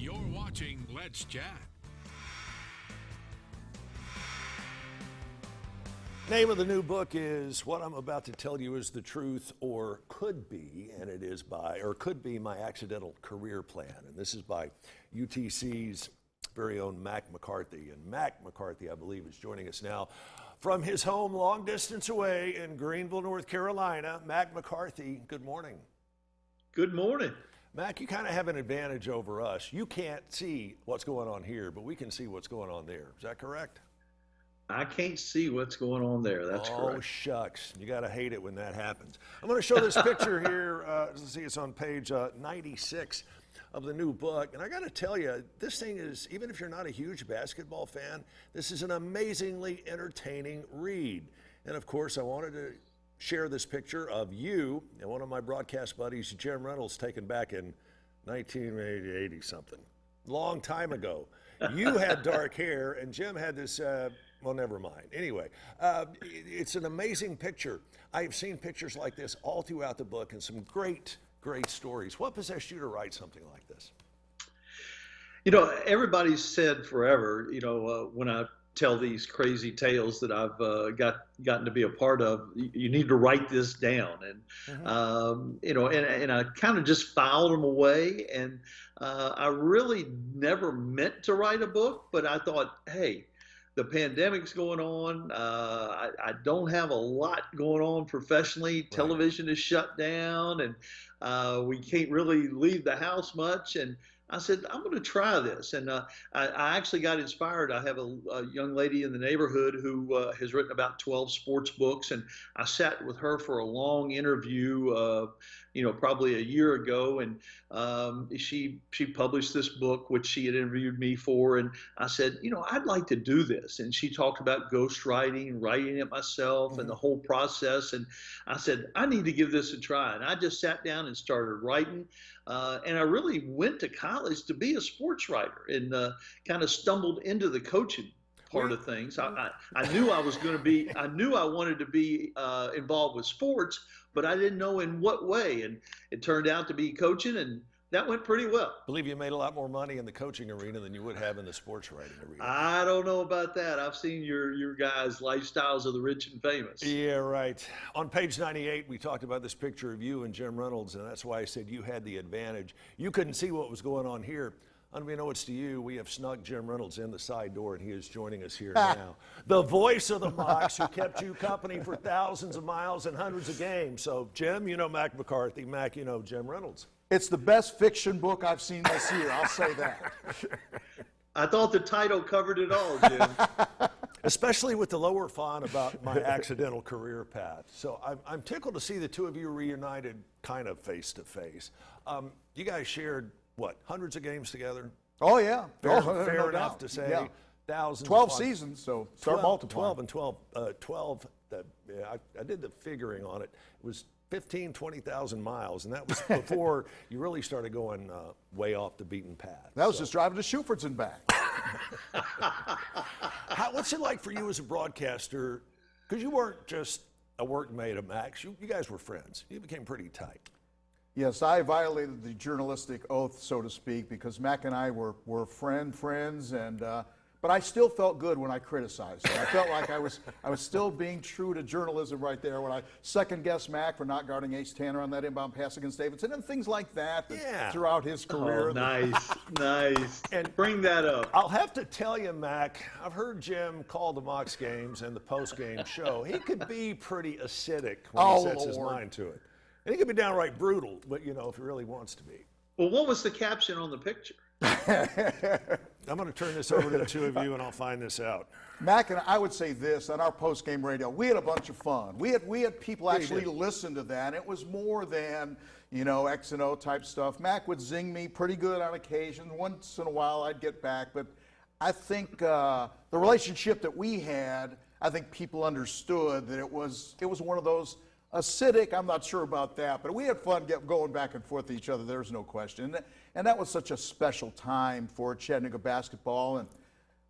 You're watching Let's Chat. Name of the new book is What I'm About to Tell You Is the Truth, or Could Be, and it is by, or could be, My Accidental Career Plan. And this is by UTC's very own Mack McCarthy. And Mack McCarthy, I believe, is joining us now from his home long distance away in Greenville, North Carolina. Mack McCarthy, good morning. Good morning. Mack, you kind of have an advantage over us. You can't see what's going on here, but we can see what's going on there. Is that correct? I can't see what's going on there. That's correct. Oh, shucks. You got to hate it when that happens. I'm going to show this picture here. Let's see, it's on page 96 of the new book. And I got to tell you, this thing is, even if you're not a huge basketball fan, this is an amazingly entertaining read. And of course, I wanted to share this picture of you and one of my broadcast buddies, Jim Reynolds, taken back in 1980 something. Long time ago. You had dark hair, and Jim had this, well, never mind. Anyway, it's an amazing picture. I've seen pictures like this all throughout the book and some great, great stories. What possessed you to write something like this? You know, everybody's said forever, when I tell these crazy tales that I've gotten to be a part of, you need to write this down. And, and I kind of just filed them away. And I really never meant to write a book, but I thought, hey, the pandemic's going on. I don't have a lot going on professionally. Right. Television is shut down, and we can't really leave the house much. And I said, I'm going to try this. And I actually got inspired. I have a young lady in the neighborhood who has written about 12 sports books. And I sat with her for a long interview, probably a year ago. And she published this book, which she had interviewed me for. And I said, I'd like to do this. And she talked about ghostwriting, writing it myself, and the whole process. And I said, I need to give this a try. And I just sat down and started writing. And I really went to college to be a sports writer, and kind of stumbled into the coaching part of things. I knew I was going to be, I knew I wanted to be involved with sports, but I didn't know in what way. And it turned out to be coaching, and that went pretty well. I believe you made a lot more money in the coaching arena than you would have in the sports writing arena. I don't know about that. I've seen your guys' lifestyles of the rich and famous. Yeah, right. On page 98, we talked about this picture of you and Jim Reynolds, and that's why I said you had the advantage. You couldn't see what was going on here. Unbeknownst to you, we have snuck Jim Reynolds in the side door, and he is joining us here now. The voice of the Mocks, who kept you company for thousands of miles and hundreds of games. So, Jim, you know Mack McCarthy. Mack, you know Jim Reynolds. It's the best fiction book I've seen this year, I'll say that. I thought the title covered it all, Jim. Especially with the lower font about my accidental career path. So I'm tickled to see the two of you reunited kind of face to face. You guys shared, what, hundreds of games together? Oh, yeah. Fair enough to say. Yeah. Thousands. 12 seasons, so start multiplying. 12 and 12. I did the figuring on it. It was 15, 20,000 miles, and that was before you really started going way off the beaten path. That was just driving to Schufert's and back. What's it like for you as a broadcaster? Because you weren't just a workmate of Max. You guys were friends. You became pretty tight. Yes, I violated the journalistic oath, so to speak, because Mack and I were friends, and but I still felt good when I criticized him. I felt like I was still being true to journalism right there when I second-guessed Mack for not guarding Ace Tanner on that inbound pass against Davidson, and things like that throughout his career. Oh, nice. And bring that up. I'll have to tell you, Mack, I've heard Jim call the Mox games and the post-game show. He could be pretty acidic when he sets his mind to it. And he could be downright brutal, but, if he really wants to be. Well, what was the caption on the picture? I'm going to turn this over to the two of you, and I'll find this out. Mack and I would say this on our post-game radio. We had a bunch of fun. We had people actually listen to that. It was more than, X and O type stuff. Mack would zing me pretty good on occasion. Once in a while, I'd get back. But I think the relationship that we had, I think people understood that it was one of those acidic. I'm not sure about that, but we had fun going back and forth to each other. There's no question. And that was such a special time for Chattanooga basketball. And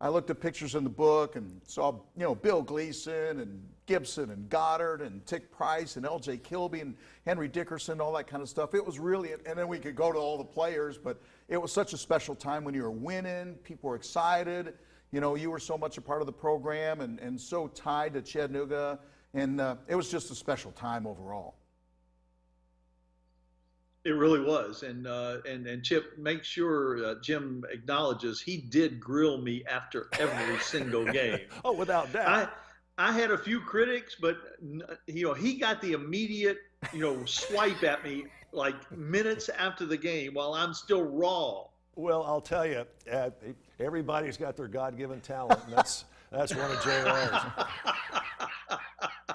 I looked at pictures in the book and saw, Bill Gleason and Gibson and Goddard and Tick Price and L.J. Kilby and Henry Dickerson, all that kind of stuff. It was really, and then we could go to all the players, but it was such a special time when you were winning. People were excited. You know, you were so much a part of the program and so tied to Chattanooga. And it was just a special time overall. It really was, and Chip, make sure Jim acknowledges he did grill me after every single game. Oh, without doubt. I had a few critics, but you know, he got the immediate, you know, swipe at me like minutes after the game while I'm still raw. Well, I'll tell you, everybody's got their God-given talent, and that's one of JR's.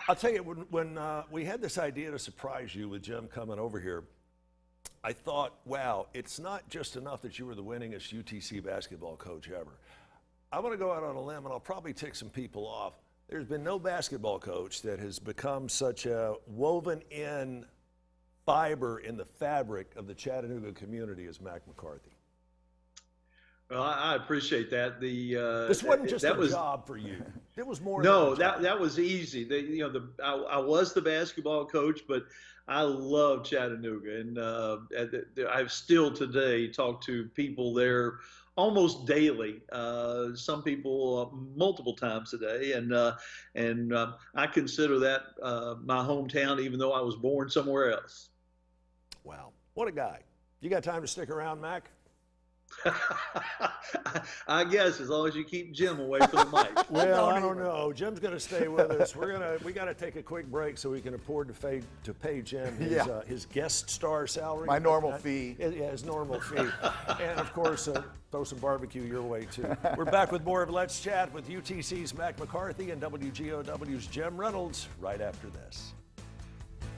I'll tell you, when we had this idea to surprise you with Jim coming over here, I thought, wow, it's not just enough that you were the winningest UTC basketball coach ever. I'm going to go out on a limb, and I'll probably tick some people off. There's been no basketball coach that has become such a woven-in fiber in the fabric of the Chattanooga community as Mack McCarthy. Well, I appreciate that. This wasn't just a job for you. It was more. No, that was easy. You know, I was the basketball coach, but I love Chattanooga, and I've still today talked to people there almost daily. Some people multiple times a day, and I consider that my hometown, even though I was born somewhere else. Wow, what a guy! You got time to stick around, Mack? I guess as long as you keep Jim away from the mic. Well, I don't know. Jim's going to stay with us. We got to take a quick break so we can afford to pay Jim his guest star salary. My normal fee. Yeah, his normal fee, and of course throw some barbecue your way too. We're back with more of Let's Chat with UTC's Mack McCarthy and WGOW's Jim Reynolds right after this.